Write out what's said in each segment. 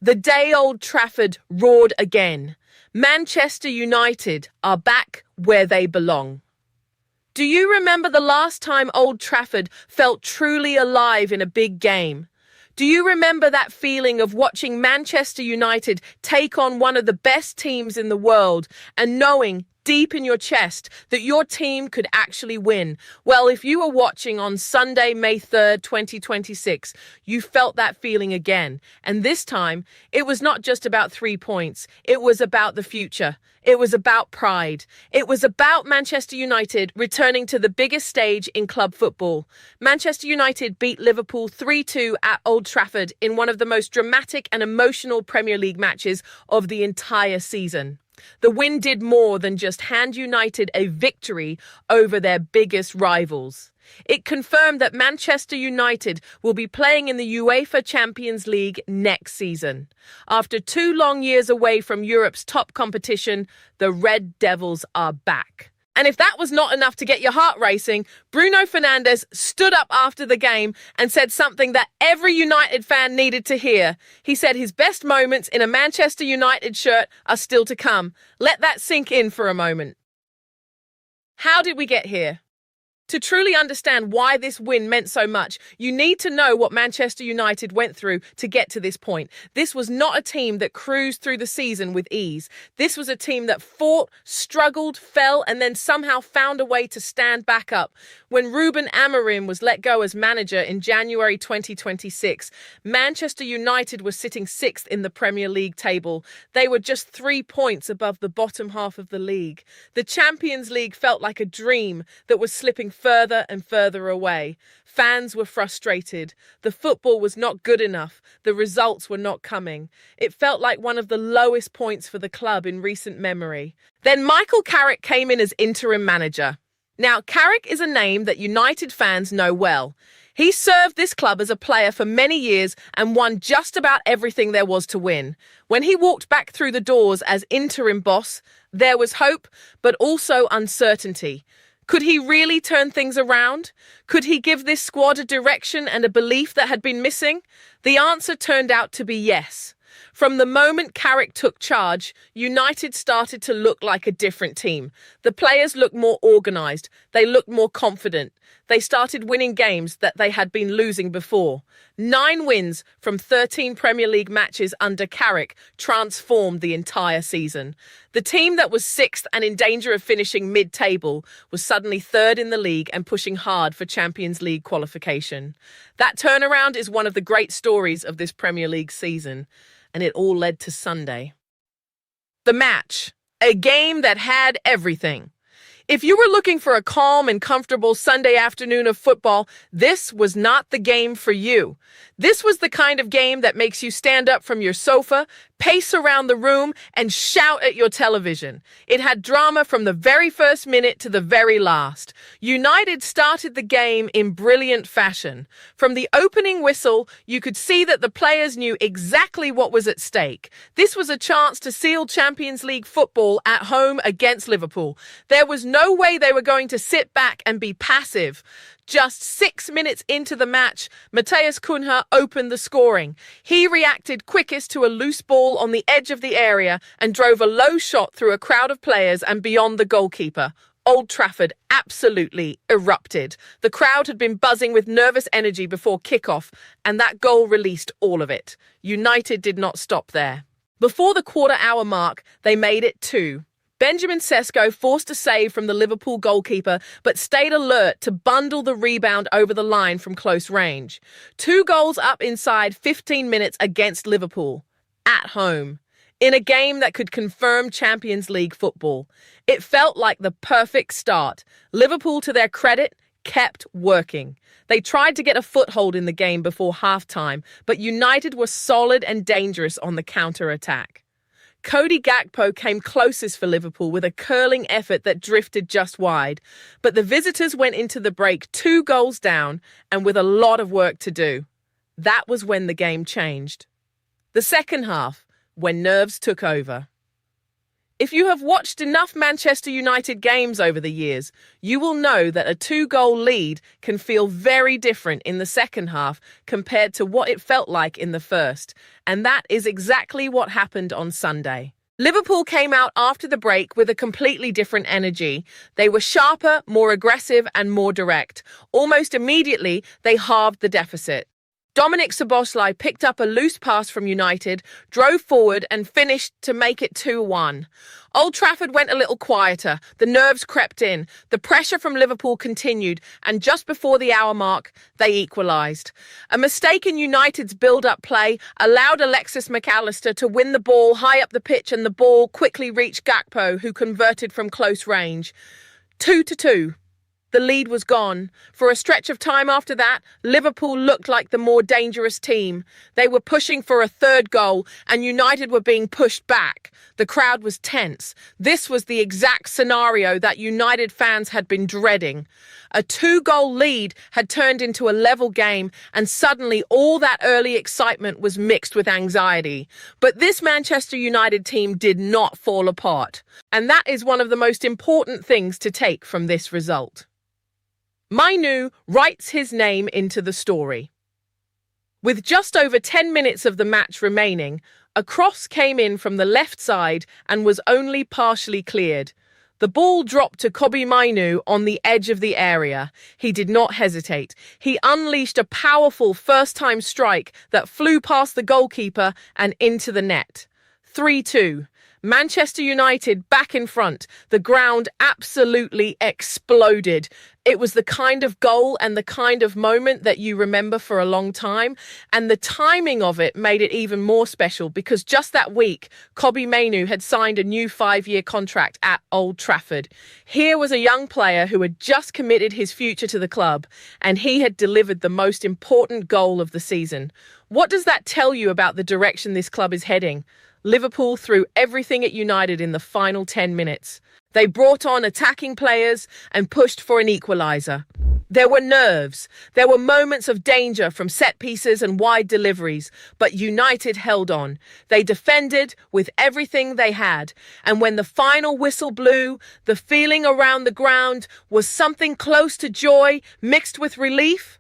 The day Old Trafford roared again. Manchester United are back where they belong. Do you remember the last time Old Trafford felt truly alive in a big game? Do you remember that feeling of watching Manchester United take on one of the best teams in the world and knowing deep in your chest that your team could actually win? Well, if you were watching on Sunday, May 3rd, 2026, you felt that feeling again. And this time, it was not just about 3 points. It was about the future. It was about pride. It was about Manchester United returning to the biggest stage in club football. Manchester United beat Liverpool 3-2 at Old Trafford in one of the most dramatic and emotional Premier League matches of the entire season. The win did more than just hand United a victory over their biggest rivals. It confirmed that Manchester United will be playing in the UEFA Champions League next season. After 2 long years away from Europe's top competition, the Red Devils are back. And if that was not enough to get your heart racing, Bruno Fernandes stood up after the game and said something that every United fan needed to hear. He said his best moments in a Manchester United shirt are still to come. Let that sink in for a moment. How did we get here? To truly understand why this win meant so much, you need to know what Manchester United went through to get to this point. This was not a team that cruised through the season with ease. This was a team that fought, struggled, fell, and then somehow found a way to stand back up. When Ruben Amorim was let go as manager in January 2026, Manchester United was sitting 6th in the Premier League table. They were just 3 points above the bottom half of the league. The Champions League felt like a dream that was slipping further and further away. Fans were frustrated. The football was not good enough. The results were not coming. It felt like one of the lowest points for the club in recent memory. Then Michael Carrick came in as interim manager. Now, Carrick is a name that United fans know well. He served this club as a player for many years and won just about everything there was to win. When he walked back through the doors as interim boss, there was hope, but also uncertainty. Could he really turn things around? Could he give this squad a direction and a belief that had been missing? The answer turned out to be yes. From the moment Carrick took charge, United started to look like a different team. The players looked more organised. They looked more confident. They started winning games that they had been losing before. 9 wins from 13 Premier League matches under Carrick transformed the entire season. The team that was 6th and in danger of finishing mid-table was suddenly 3rd in the league and pushing hard for Champions League qualification. That turnaround is one of the great stories of this Premier League season. And it all led to Sunday. The match, a game that had everything. If you were looking for a calm and comfortable Sunday afternoon of football, this was not the game for you. This was the kind of game that makes you stand up from your sofa, pace around the room, and shout at your television. It had drama from the very first minute to the very last. United started the game in brilliant fashion. From the opening whistle, you could see that the players knew exactly what was at stake. This was a chance to seal Champions League football at home against Liverpool. There was no way they were going to sit back and be passive. Just 6 minutes into the match, Matheus Cunha opened the scoring. He reacted quickest to a loose ball on the edge of the area and drove a low shot through a crowd of players and beyond the goalkeeper. Old Trafford absolutely erupted. The crowd had been buzzing with nervous energy before kickoff, and that goal released all of it. United did not stop there. Before the quarter-hour mark, they made it 2. Benjamin Sesko forced a save from the Liverpool goalkeeper, but stayed alert to bundle the rebound over the line from close range. 2 goals up inside 15 minutes against Liverpool, at home, in a game that could confirm Champions League football. It felt like the perfect start. Liverpool, to their credit, kept working. They tried to get a foothold in the game before halftime, but United were solid and dangerous on the counter-attack. Cody Gakpo came closest for Liverpool with a curling effort that drifted just wide, but the visitors went into the break 2 goals down and with a lot of work to do. That was when the game changed. The second half, when nerves took over. If you have watched enough Manchester United games over the years, you will know that a two-goal lead can feel very different in the second half compared to what it felt like in the first. And that is exactly what happened on Sunday. Liverpool came out after the break with a completely different energy. They were sharper, more aggressive, and more direct. Almost immediately, they halved the deficit. Dominic Szoboszlai picked up a loose pass from United, drove forward and finished to make it 2-1. Old Trafford went a little quieter, the nerves crept in, the pressure from Liverpool continued, and just before the hour mark, they equalised. A mistake in United's build-up play allowed Alexis Mac Allister to win the ball high up the pitch, and the ball quickly reached Gakpo, who converted from close range. 2-2. The lead was gone. For a stretch of time after that, Liverpool looked like the more dangerous team. They were pushing for a third goal, and United were being pushed back. The crowd was tense. This was the exact scenario that United fans had been dreading. A two-goal lead had turned into a level game, and suddenly all that early excitement was mixed with anxiety. But this Manchester United team did not fall apart. And that is one of the most important things to take from this result. Mainoo writes his name into the story. With just over 10 minutes of the match remaining, a cross came in from the left side and was only partially cleared. The ball dropped to Kobbie Mainoo on the edge of the area. He did not hesitate. He unleashed a powerful first-time strike that flew past the goalkeeper and into the net. 3-2. Manchester United back in front. The ground absolutely exploded. It was the kind of goal and the kind of moment that you remember for a long time. And the timing of it made it even more special because just that week, Kobbie Mainoo had signed a new 5-year contract at Old Trafford. Here was a young player who had just committed his future to the club, and he had delivered the most important goal of the season. What does that tell you about the direction this club is heading? Liverpool threw everything at United in the final 10 minutes. They brought on attacking players and pushed for an equaliser. There were nerves. There were moments of danger from set pieces and wide deliveries, but United held on. They defended with everything they had. And when the final whistle blew, the feeling around the ground was something close to joy mixed with relief.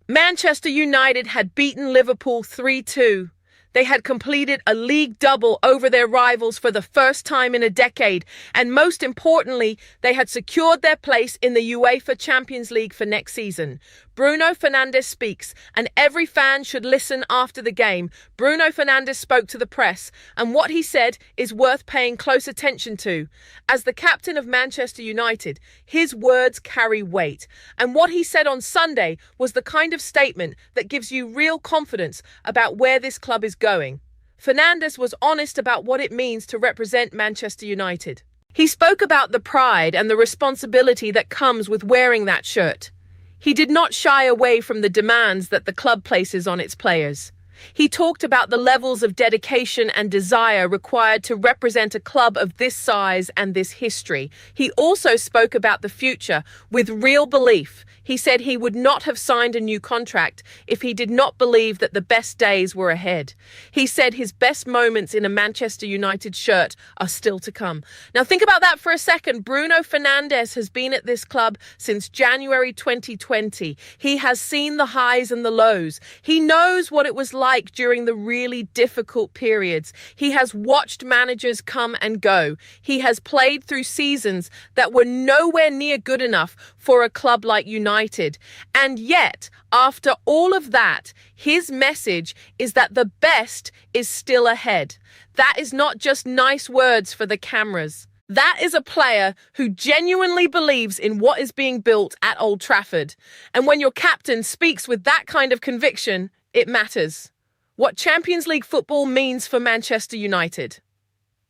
Manchester United had beaten Liverpool 3-2. They had completed a league double over their rivals for the first time in a decade, and most importantly, they had secured their place in the UEFA Champions League for next season. Bruno Fernandes speaks, and every fan should listen after the game. Bruno Fernandes spoke to the press, and what he said is worth paying close attention to. As the captain of Manchester United, his words carry weight, and what he said on Sunday was the kind of statement that gives you real confidence about where this club is going. Fernandes was honest about what it means to represent Manchester United. He spoke about the pride and the responsibility that comes with wearing that shirt. He did not shy away from the demands that the club places on its players. He talked about the levels of dedication and desire required to represent a club of this size and this history. He also spoke about the future with real belief. He said he would not have signed a new contract if he did not believe that the best days were ahead. He said his best moments in a Manchester United shirt are still to come. Now think about that for a second. Bruno Fernandes has been at this club since January 2020. He has seen the highs and the lows. He knows what it was like during the really difficult periods. He has watched managers come and go. He has played through seasons that were nowhere near good enough for a club like United. And yet, after all of that, his message is that the best is still ahead. That is not just nice words for the cameras. That is a player who genuinely believes in what is being built at Old Trafford. And when your captain speaks with that kind of conviction, it matters. What Champions League football means for Manchester United.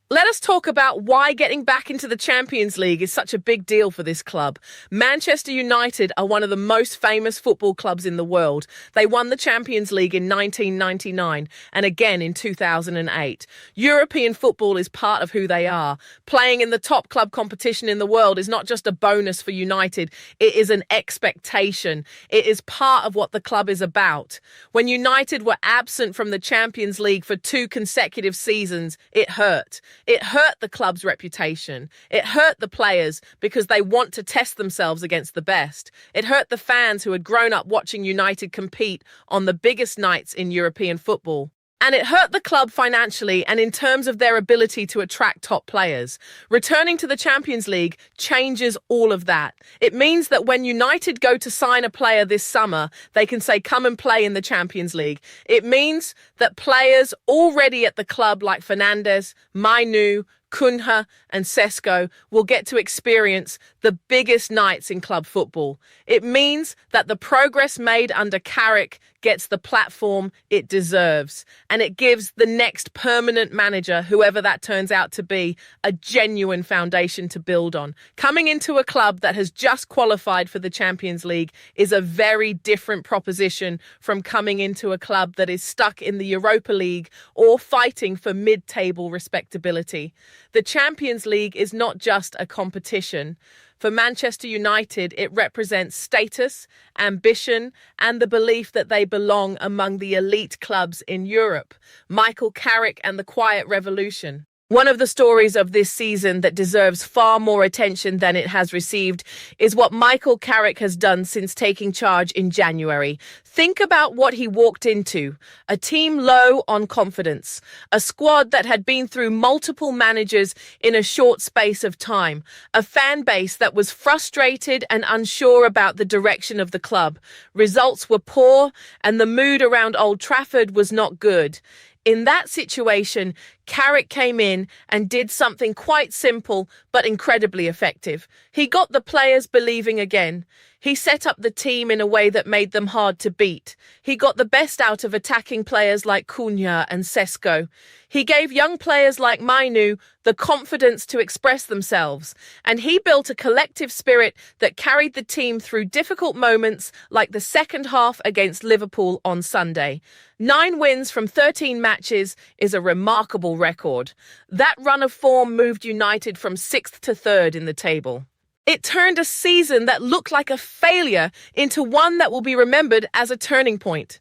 Let us talk about why getting back into the Champions League is such a big deal for this club. Manchester United are one of the most famous football clubs in the world. They won the Champions League in 1999 and again in 2008. European football is part of who they are. Playing in the top club competition in the world is not just a bonus for United, it is an expectation. It is part of what the club is about. When United were absent from the Champions League for 2 consecutive seasons, it hurt. It hurt the club's reputation. It hurt the players because they want to test themselves against the best. It hurt the fans who had grown up watching United compete on the biggest nights in European football. And it hurt the club financially and in terms of their ability to attract top players. Returning to the Champions League changes all of that. It means that when United go to sign a player this summer, they can say, come and play in the Champions League. It means that players already at the club like Fernandes, Mainoo, Cunha and Sesko will get to experience the biggest nights in club football. It means that the progress made under Carrick gets the platform it deserves, and it gives the next permanent manager, whoever that turns out to be, a genuine foundation to build on. Coming into a club that has just qualified for the Champions League is a very different proposition from coming into a club that is stuck in the Europa League or fighting for mid-table respectability. The Champions League is not just a competition. For Manchester United, it represents status, ambition, and the belief that they belong among the elite clubs in Europe. Michael Carrick and the Quiet Revolution. One of the stories of this season that deserves far more attention than it has received is what Michael Carrick has done since taking charge in January. Think about what he walked into. A team low on confidence. A squad that had been through multiple managers in a short space of time. A fan base that was frustrated and unsure about the direction of the club. Results were poor and the mood around Old Trafford was not good. In that situation, Carrick came in and did something quite simple but incredibly effective. He got the players believing again. He set up the team in a way that made them hard to beat. He got the best out of attacking players like Cunha and Sesko. He gave young players like Mainoo the confidence to express themselves. And he built a collective spirit that carried the team through difficult moments like the second half against Liverpool on Sunday. 9 wins from 13 matches is a remarkable record. That run of form moved United from 6th to 3rd in the table. It turned a season that looked like a failure into one that will be remembered as a turning point.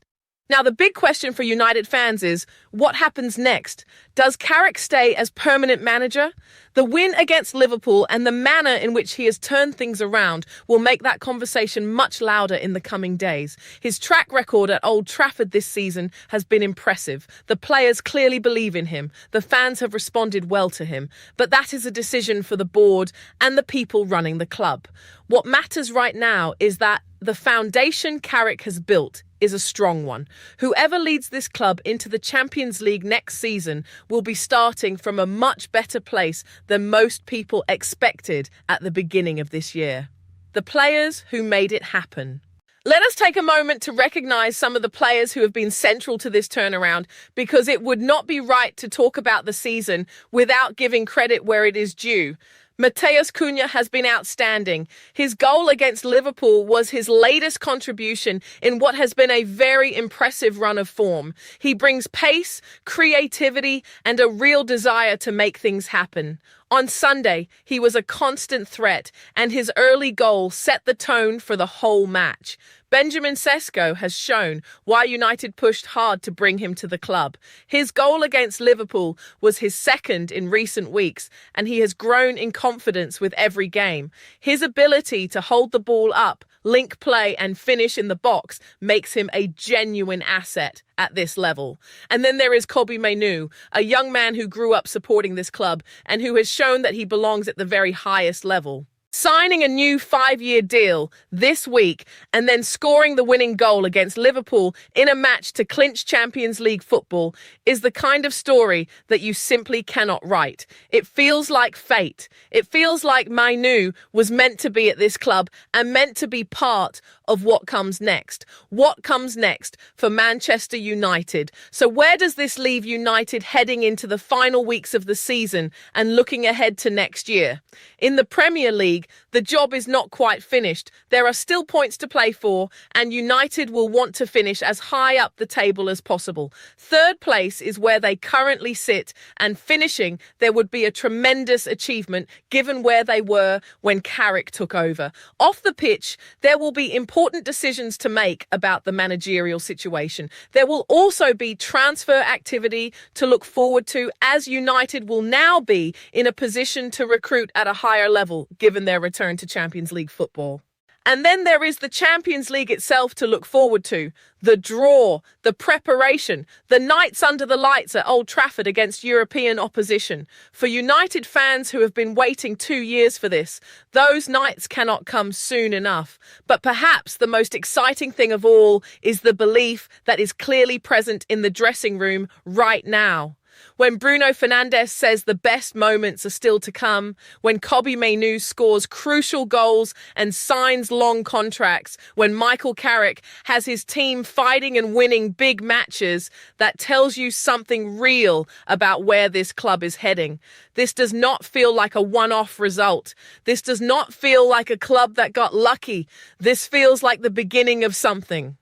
Now, the big question for United fans is, what happens next? Does Carrick stay as permanent manager? The win against Liverpool and the manner in which he has turned things around will make that conversation much louder in the coming days. His track record at Old Trafford this season has been impressive. The players clearly believe in him. The fans have responded well to him. But that is a decision for the board and the people running the club. What matters right now is that the foundation Carrick has built is a strong one. Whoever leads this club into the Champions League next season will be starting from a much better place than most people expected at the beginning of this year. The players who made it happen. Let us take a moment to recognise some of the players who have been central to this turnaround, because it would not be right to talk about the season without giving credit where it is due. Matheus Cunha has been outstanding. His goal against Liverpool was his latest contribution in what has been a very impressive run of form. He brings pace, creativity, and a real desire to make things happen. On Sunday, he was a constant threat, and his early goal set the tone for the whole match. Benjamin Sesko has shown why United pushed hard to bring him to the club. His goal against Liverpool was his second in recent weeks, and he has grown in confidence with every game. His ability to hold the ball up, link play, and finish in the box makes him a genuine asset at this level. And then there is Kobbie Mainoo, a young man who grew up supporting this club and who has shown that he belongs at the very highest level. Signing a new 5-year deal this week and then scoring the winning goal against Liverpool in a match to clinch Champions League football is the kind of story that you simply cannot write. It feels like fate. It feels like Mainoo was meant to be at this club and meant to be part of what comes next. What comes next for Manchester United? So where does this leave United heading into the final weeks of the season and looking ahead to next year? In the Premier League, the job is not quite finished. There are still points to play for, and United will want to finish as high up the table as possible. 3rd place is where they currently sit, and finishing there would be a tremendous achievement given where they were when Carrick took over. Off the pitch, there will be important important decisions to make about the managerial situation. There will also be transfer activity to look forward to, as United will now be in a position to recruit at a higher level given their return to Champions League football. And then there is the Champions League itself to look forward to. The draw, the preparation, the nights under the lights at Old Trafford against European opposition. For United fans who have been waiting 2 years for this, those nights cannot come soon enough. But perhaps the most exciting thing of all is the belief that is clearly present in the dressing room right now. When Bruno Fernandes says the best moments are still to come, when Kobbie Mainoo scores crucial goals and signs long contracts, when Carrick has his team fighting and winning big matches, that tells you something real about where this club is heading. This does not feel like a one-off result. This does not feel like a club that got lucky. This feels like the beginning of something.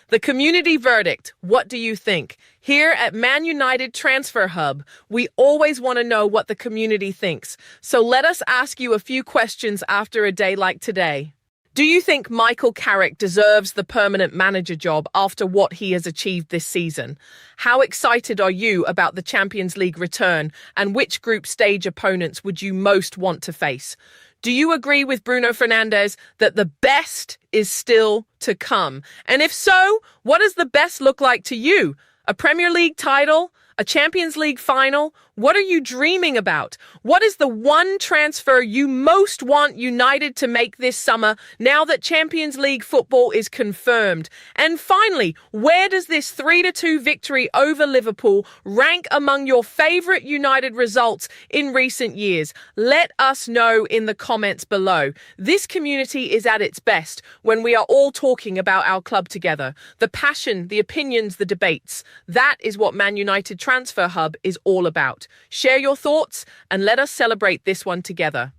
The community verdict, what do you think? Here at Man United Transfer Hub, we always want to know what the community thinks. So let us ask you a few questions after a day like today. Do you think Carrick deserves the permanent manager job after what he has achieved this season? How excited are you about the Champions League return, and which group stage opponents would you most want to face? Do you agree with Bruno Fernandes that the best is still to come? And if so, what does the best look like to you? A Premier League title? A Champions League final? What are you dreaming about? What is the one transfer you most want United to make this summer now that Champions League football is confirmed? And finally, where does this 3-2 victory over Liverpool rank among your favourite United results in recent years? Let us know in the comments below. This community is at its best when we are all talking about our club together. The passion, the opinions, the debates. That is what Man United Transfer Hub is all about. Share your thoughts and let us celebrate this one together.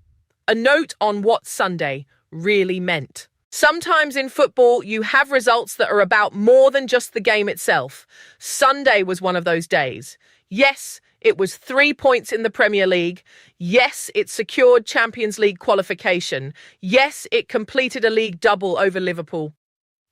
A note on what Sunday really meant. Sometimes in football, you have results that are about more than just the game itself. Sunday was one of those days. Yes, it was 3 points in the Premier League. Yes, it secured Champions League qualification. Yes, it completed a league double over Liverpool.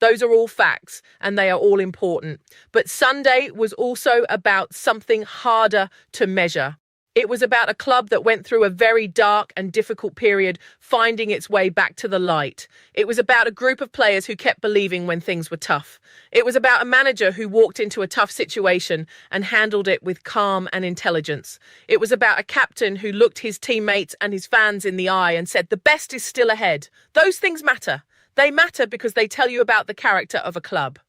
Those are all facts, and they are all important. But Sunday was also about something harder to measure. It was about a club that went through a very dark and difficult period, finding its way back to the light. It was about a group of players who kept believing when things were tough. It was about a manager who walked into a tough situation and handled it with calm and intelligence. It was about a captain who looked his teammates and his fans in the eye and said, "The best is still ahead." Those things matter. They matter because they tell you about the character of a club.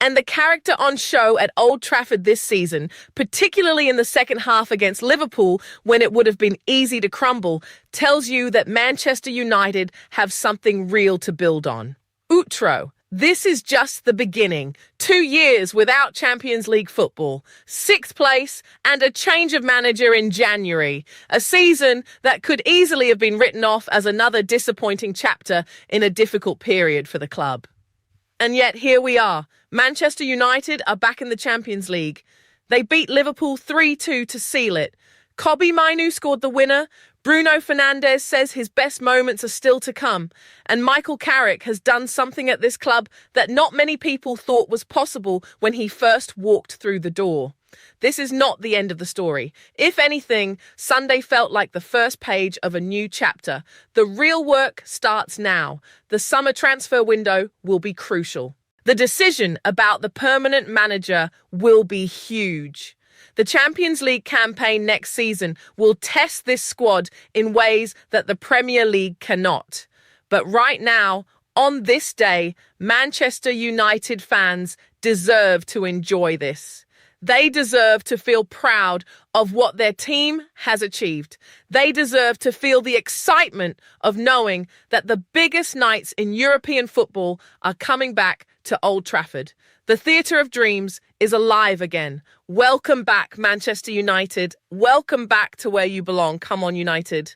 And the character on show at Old Trafford this season, particularly in the second half against Liverpool, when it would have been easy to crumble, tells you that Manchester United have something real to build on. Outro. This is just the beginning. 2 years without Champions League football, 6th place, and a change of manager in January. A season that could easily have been written off as another disappointing chapter in a difficult period for the club. And yet here we are. Manchester United are back in the Champions League. They beat Liverpool 3-2 to seal it. Kobbie Mainoo scored the winner. Bruno Fernandes says his best moments are still to come. And Carrick has done something at this club that not many people thought was possible when he first walked through the door. This is not the end of the story. If anything, Sunday felt like the first page of a new chapter. The real work starts now. The summer transfer window will be crucial. The decision about the permanent manager will be huge. The Champions League campaign next season will test this squad in ways that the Premier League cannot. But right now, on this day, Manchester United fans deserve to enjoy this. They deserve to feel proud of what their team has achieved. They deserve to feel the excitement of knowing that the biggest nights in European football are coming back to Old Trafford. The Theatre of Dreams is alive again. Welcome back, Manchester United. Welcome back to where you belong. Come on, United.